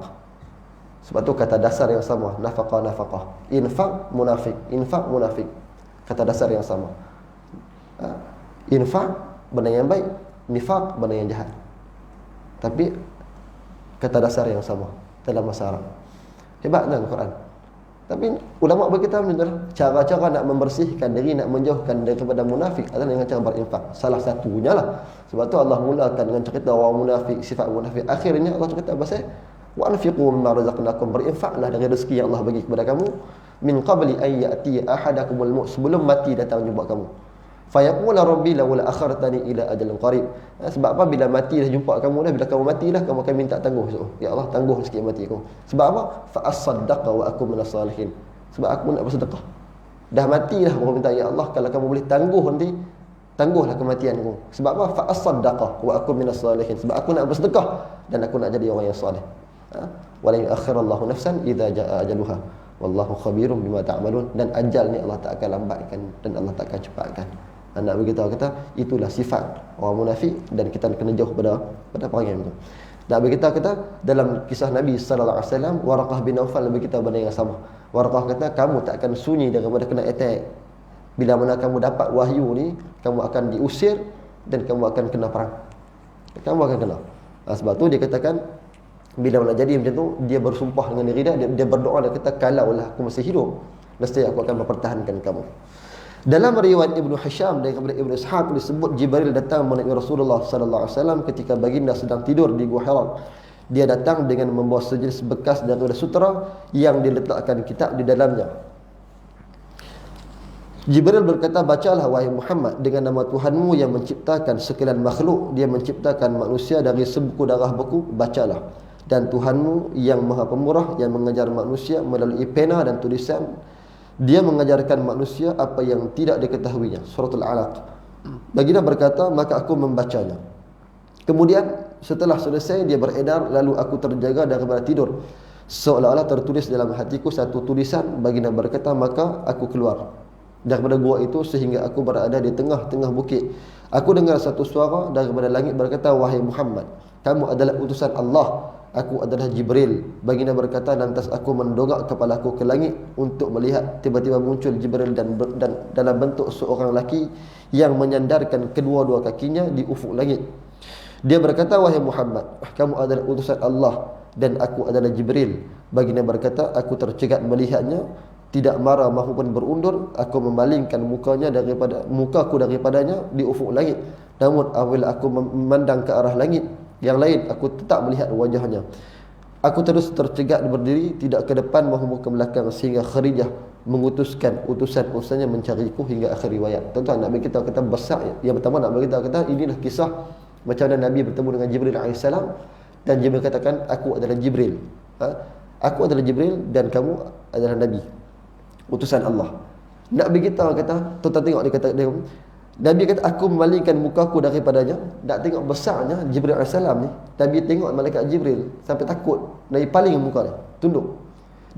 Sebab tu kata dasar yang sama, nafaqah. Infak munafik. Kata dasar yang sama. Infak benda yang baik, nifaq benda yang jahat. Tapi kata dasar yang sama dalam bahasa Arab. Hebat kan Quran. Tapi ulama berkata cara-cara nak membersihkan diri, nak menjauhkan daripada munafik adalah dengan cara berinfak. Salah satunya lah. Sebab tu Allah mulakan dengan cerita orang munafik, sifat munafik. Akhirnya Allah cerita pasal wa anfiqu mimma razaqnakum, berinfaklah dari rezeki yang Allah bagi kepada kamu min qabli an ya'ti ahadakumul maut, sebelum mati datang jumpa kamu. Fayaqula rabbi laula akhartani ila ajalin qarib. Sebab apa? Bila mati dah jumpa kamu dah, bila kamu mati dah, kamu akan minta tangguh. Ya Allah, tangguh sikit mati aku. Sebab apa? Fa asaddaqa wa akum minas salihin. Sebab aku nak bersedekah. Dah mati dah baru minta, ya Allah kalau kamu boleh tangguh nanti, tangguhlah kematianku. Sebab apa? Fa asaddaqa wa akum minas salihin. Sebab aku nak bersedekah dan aku nak jadi orang yang soleh. Wala yu'akhirallahu nafsan idza jaa ajaluha wallahu khabirum bima ta'malun. Dan ajal ni Allah tak akan lambatkan dan Allah tak akan cepatkan. Nak beritahu kata itulah sifat orang munafik dan kita kena jauh pada perangai itu. Nak beritahu kata dalam kisah Nabi sallallahu alaihi wasallam, Waraqah bin Naufal beritahu benda yang sama. Waraqah kata kamu tak akan sunyi daripada kena attack. Bila mana kamu dapat wahyu ni, kamu akan diusir dan kamu akan kena perang. Kamu akan kena. Sebab tu dia katakan bila mana jadi macam tu, dia bersumpah dengan diri dia berdoa, dia kata kalaulah aku masih hidup, nescaya aku akan mempertahankan kamu. Dalam riwayat Ibnu Hisham daripada Ibnu Ishaq disebut Jibril datang menemui Rasulullah sallallahu alaihi wasallam ketika baginda sedang tidur di Gua Hira. Dia datang dengan membawa sejenis bekas daripada sutera yang diletakkan kitab di dalamnya. Jibril berkata, bacalah wahai Muhammad dengan nama Tuhanmu yang menciptakan sekalian makhluk. Dia menciptakan manusia dari sebuku darah beku, bacalah. Dan Tuhanmu yang maha pemurah yang mengajar manusia melalui pena dan tulisan. Dia mengajarkan manusia apa yang tidak diketahuinya. Suratul Alaq. Baginda berkata, maka aku membacanya. Kemudian setelah selesai dia beredar, lalu aku terjaga daripada tidur, seolah-olah tertulis dalam hatiku satu tulisan. Baginda berkata, maka aku keluar daripada gua itu sehingga aku berada di tengah-tengah bukit. Aku dengar satu suara daripada langit berkata, wahai Muhammad, kamu adalah utusan Allah. Aku adalah Jibril. Baginda berkata, lantas aku mendongak kepalaku ke langit untuk melihat. Tiba-tiba muncul Jibril dan dalam bentuk seorang lelaki yang menyandarkan kedua-dua kakinya di ufuk langit. Dia berkata, wahai Muhammad, kamu adalah utusan Allah dan aku adalah Jibril. Baginda berkata, aku tercegat melihatnya, tidak marah maupun berundur. Aku memalingkan mukaku daripadanya di ufuk langit. Namun apabila aku memandang ke arah langit yang lain, aku tetap melihat wajahnya. Aku terus tercegat berdiri, tidak ke depan maupun ke belakang, sehingga Khadijah mengutuskan utusan-utusannya mencariku hingga akhir riwayat. Tuan-tuan, nak beritahu kata besar. Yang pertama nak beritahu kata inilah kisah macam mana Nabi bertemu dengan Jibril AS. Dan Jibril katakan, aku adalah Jibril. Aku adalah Jibril dan kamu adalah Nabi, utusan Allah. Nak beritahu kata, tuan-tuan tengok dia kata dia, Nabi kata aku memalingkan mukaku daripadanya. Tak tengok besarnya Jibril AS ni. Nabi tengok malaikat Jibril sampai takut. Nabi paling muka dia, tunduk.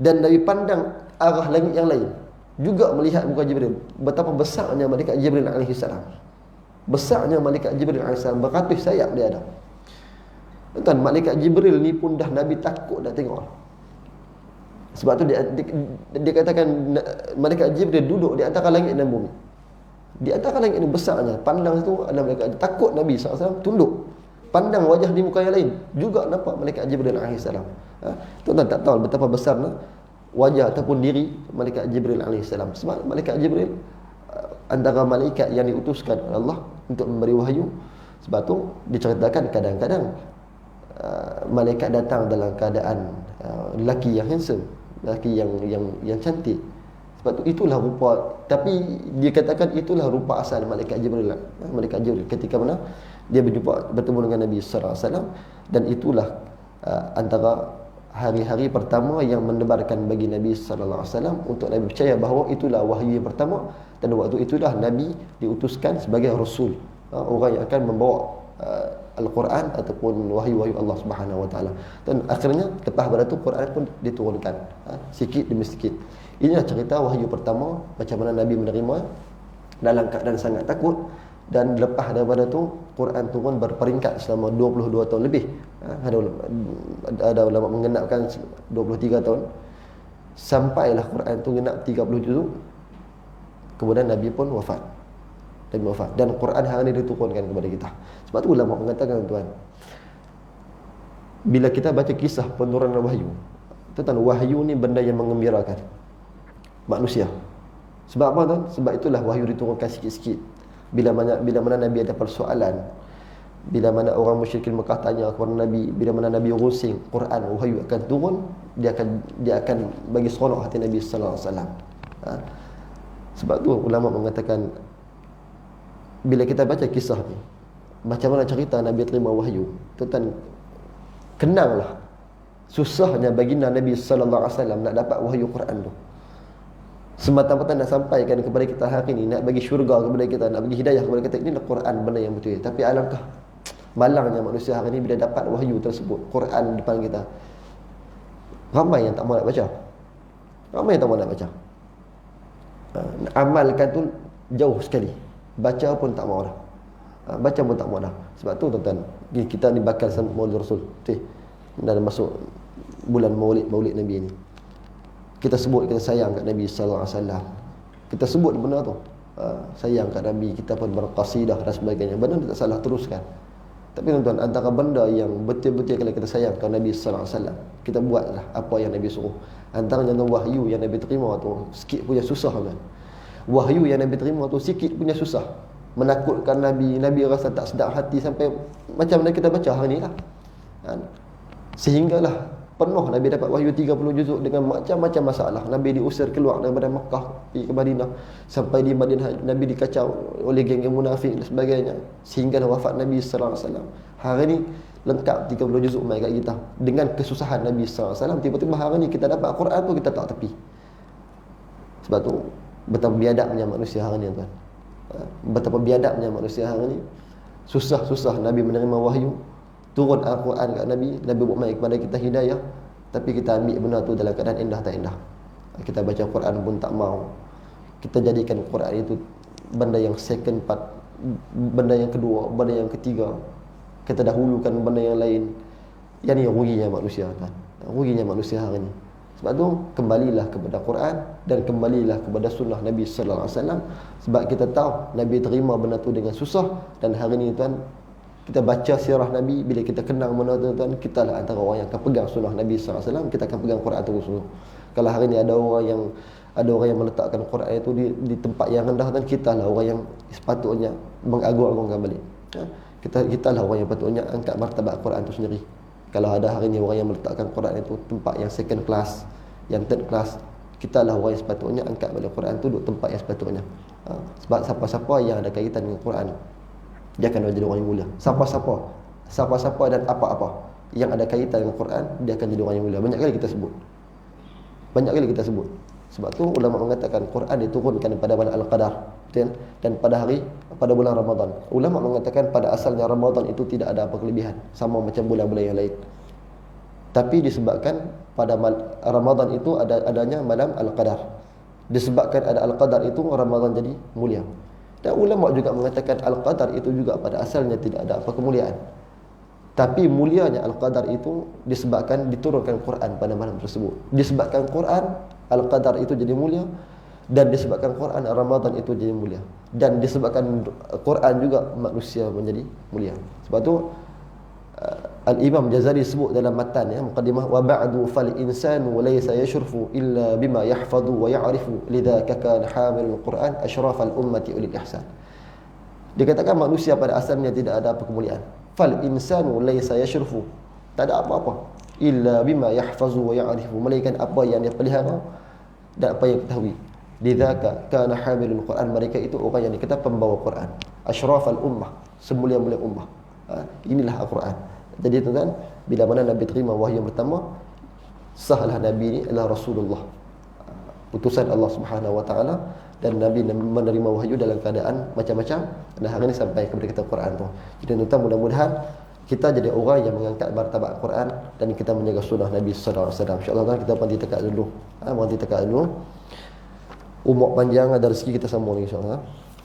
Dan Nabi pandang arah langit yang lain, juga melihat muka Jibril. Betapa besarnya malaikat Jibril AS. Besarnya malaikat Jibril AS, beratus sayap dia ada. Tuan, malaikat Jibril ni pun dah Nabi takut dah tengok. Sebab tu dia katakan malaikat Jibril duduk di antara langit dan bumi. Di antara langit ini besarnya, pandang tu ada malaikat. Takut Nabi SAW, tunduk. Pandang wajah di muka yang lain, juga nampak malaikat Jibril AS. Tuan-tuan tak tahu betapa besarnya wajah ataupun diri malaikat Jibril AS. Sebab malaikat Jibril antara malaikat yang diutuskan oleh Allah untuk memberi wahyu. Sebab tu diceritakan kadang-kadang malaikat datang dalam keadaan lelaki yang handsome, lelaki yang cantik. Sebab tu itulah rupa, tapi dia katakan itulah rupa asal malaikat Jibril. Malaikat Jibril ketika mana dia bertemu dengan Nabi sallallahu alaihi wasallam, dan itulah antara hari-hari pertama yang mendebarkan bagi Nabi sallallahu alaihi wasallam untuk Nabi percaya bahawa itulah wahyu yang pertama, dan waktu itulah Nabi diutuskan sebagai rasul, orang yang akan membawa Al-Quran ataupun wahyu-wahyu Allah Subhanahu Wa Taala. Dan akhirnya lepas pada tu Quran pun diturunkan sikit demi sikit. Inilah cerita wahyu pertama, macam mana Nabi menerima dalam keadaan sangat takut. Dan lepas daripada tu Quran turun berperingkat selama 22 tahun lebih. Ada ulama mengenapkan 23 tahun. Sampailah Quran tu genap 30 juzuk. Kemudian Nabi pun wafat. Nabi wafat, dan Quran hari ini diturunkan kepada kita. Sebab tu ulama mengatakan, tuan, bila kita baca kisah penurunan wahyu, tuan, wahyu ni benda yang mengembirakan manusia. Sebab apa, tuan? Sebab itulah wahyu diturunkan sikit-sikit. Bila mana Nabi ada persoalan, bila mana orang musyrikin Mekah tanya kepada Nabi, bila mana Nabi rusing Quran, wahyu akan turun, dia akan bagi seronok hati Nabi sallallahu alaihi wasallam. Sebab tu ulama mengatakan, bila kita baca kisah ni, macam mana cerita Nabi terima wahyu, tuan, kenanglah susahnya baginda Nabi sallallahu alaihi wasallam nak dapat wahyu Quran tu. Semata-mata nak sampaikan kepada kita hari ni, nak bagi syurga kepada kita, nak bagi hidayah kepada kita, inilah Quran, benda yang betul. Tapi alangkah Malangnya manusia hari ini bila dapat wahyu tersebut, Quran depan kita, ramai yang tak mahu nak baca. Ramai yang tak mahu nak baca. Amalkan tu jauh sekali. Baca pun tak mahu dah. Baca pun tak mahu dah. Sebab tu tuan-tuan, kita ni bakal Maulid Rasul. Dah masuk bulan Maulid Nabi ni. Kita sebut kita sayang kat Nabi sallallahu alaihi wasallam. Kita sebut benda tu. Sayang kat Nabi, kita pun berqasidah dan sebagainya. Benda tak salah, teruskan. Tapi tuan-tuan, antara benda yang betul-betul kalau kita sayang kat Nabi sallallahu alaihi wasallam, kita buatlah apa yang Nabi suruh. Antaranya wahyu yang Nabi terima tu sikit punya susah kan. Wahyu yang Nabi terima tu sikit punya susah. Menakutkan Nabi, Nabi rasa tak sedap hati sampai macam mana kita baca hari ni lah. Sehinggalah penuh Nabi dapat wahyu 30 juzuk dengan macam-macam masalah. Nabi diusir keluar daripada Makkah pergi ke Madinah. Sampai di Madinah Nabi dikacau oleh geng-geng munafik dan sebagainya. Sehinggalah wafat Nabi sallallahu alaihi wasallam. Hari ni lengkap 30 juzuk mai kat kita. Dengan kesusahan Nabi sallallahu alaihi wasallam, tiba-tiba hari ni kita dapat Quran tu kita tak tepi. Sebab tu betapa biadabnya manusia hari ni tuan. Betapa biadabnya manusia hari ni. Susah-susah Nabi menerima wahyu, turun Al-Quran kat Nabi, Nabi buat mai kepada kita hidayah, tapi kita ambil benda tu dalam keadaan indah tak indah. Kita baca Quran pun tak mau. Kita jadikan Quran itu benda yang second part, benda yang kedua, benda yang ketiga. Kita dahulukan benda yang lain. Yang ni ruginya manusia kan. Ruginya manusia hari ni. Sebab tu kembalilah kepada Quran dan kembalilah kepada sunnah Nabi sallallahu alaihi wasallam, sebab kita tahu Nabi terima benda tu dengan susah. Dan hari ni tuan, kita baca sirah Nabi, bila kita kenal benda tu tuan, kita lah antara orang yang akan pegang sunnah Nabi sallallahu alaihi wasallam, kita akan pegang Quran terus. Kalau hari ni ada orang yang meletakkan Quran itu di tempat yang rendah, dan kita lah orang yang sepatutnya mengagung-agungkan balik. Kita lah orang yang patutnya angkat martabat Quran itu sendiri. Kalau ada hari ni orang yang meletakkan Quran itu tempat yang second class, yang third class, kita lah orang yang sepatutnya angkat balik Quran itu duduk tempat yang sepatutnya. Sebab siapa-siapa yang ada kaitan dengan Quran, dia akan jadi orang yang mulia. Siapa-siapa dan apa-apa yang ada kaitan dengan Quran, dia akan jadi orang yang mulia. Banyak kali kita sebut. Sebab tu ulama mengatakan Quran diturunkan pada bulan Al-Qadar, betul? Dan pada bulan Ramadan. Ulama mengatakan pada asalnya Ramadan itu tidak ada apa kelebihan, sama macam bulan-bulan yang lain. Tapi disebabkan pada Ramadan itu adanya malam Al-Qadar. Disebabkan ada Al-Qadar itu Ramadan jadi mulia. Dan ulama juga mengatakan Al-Qadar itu juga pada asalnya tidak ada apa kemuliaan. Tapi mulianya Al-Qadar itu disebabkan diturunkan Quran pada malam tersebut. Disebabkan Quran, Al-Qadar itu jadi mulia. Dan disebabkan Quran, Ramadan itu jadi mulia. Dan disebabkan Quran juga manusia menjadi mulia. Sebab tu Al-Imam Jazari sebut dalam matan ya, muqaddimah, wa ba'du fal insanu laysa yashrufu illa bima yahfadhu wa ya'rifu lidzaka kana hamilul Quran asyrafal ummati ulil ihsan. Dikatakan manusia pada asalnya tidak ada apa kemuliaan. Fal insanu laysa yashrufu, tak ada apa-apa illa bima yahfazu wa ya'rifu, melainkan apa yang dia pelihara dan apa yang ketahui. Lidzaka kana hamilul Quran, mereka itu orang yang dikata pembawa Quran. Asyrafal ummah, semulia-mulia ummah. Inilah Al-Quran. Jadi tuan-tuan, bila mana Nabi terima wahyu yang pertama, sahlah Nabi ini adalah Rasulullah, utusan Allah Subhanahu wa taala, dan Nabi menerima wahyu dalam keadaan macam-macam, dan hari ini sampai kepada kita Quran tu. Jadi tuan-tuan, mudah-mudahan kita jadi orang yang mengangkat martabat Quran dan kita menjaga sunnah Nabi sallallahu alaihi wasallam. Insya-Allah kita berhenti dekat dulu. Umur panjang, ada rezeki kita sambung lagi insya-Allah.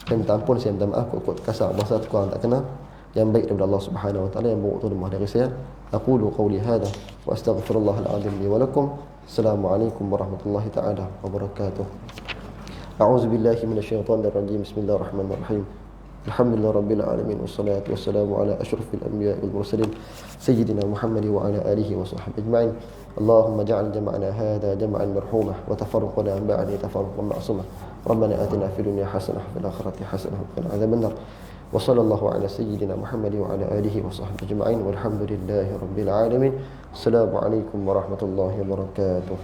Saya minta ampun, saya minta maaf kot kasar bahasa kurang tak kena. Yang baik daripada Allah Subhanahu wa taala, yang buruk tu lemah dari saya. Aqulu qawli hadha wa astaghfirullahal azim li wa lakum. Assalamualaikum warahmatullahi taala wabarakatuh. A'udzu billahi minasyaitonir rajim. Bismillahirrahmanirrahim. Alhamdulillah rabbil alamin, wassalatu wassalamu ala asyrafil anbiya'i wal mursalin sayyidina Muhammad wa ala alihi wa sahbihi ajma'in. Allahumma ja'al jama'ana hadha jam'an marhumah wa tafarruqana min ba'di tafarruqan ma'sumah. Rabbana atina fid dunya hasanah wa fil akhirati hasanah wa qina adzaban nar. Wa sallallahu ala sayyidina Muhammad wa ala alihi wa sahbihi ajma'in walhamdulillahi rabbil alamin. Assalamualaikum warahmatullahi wabarakatuh.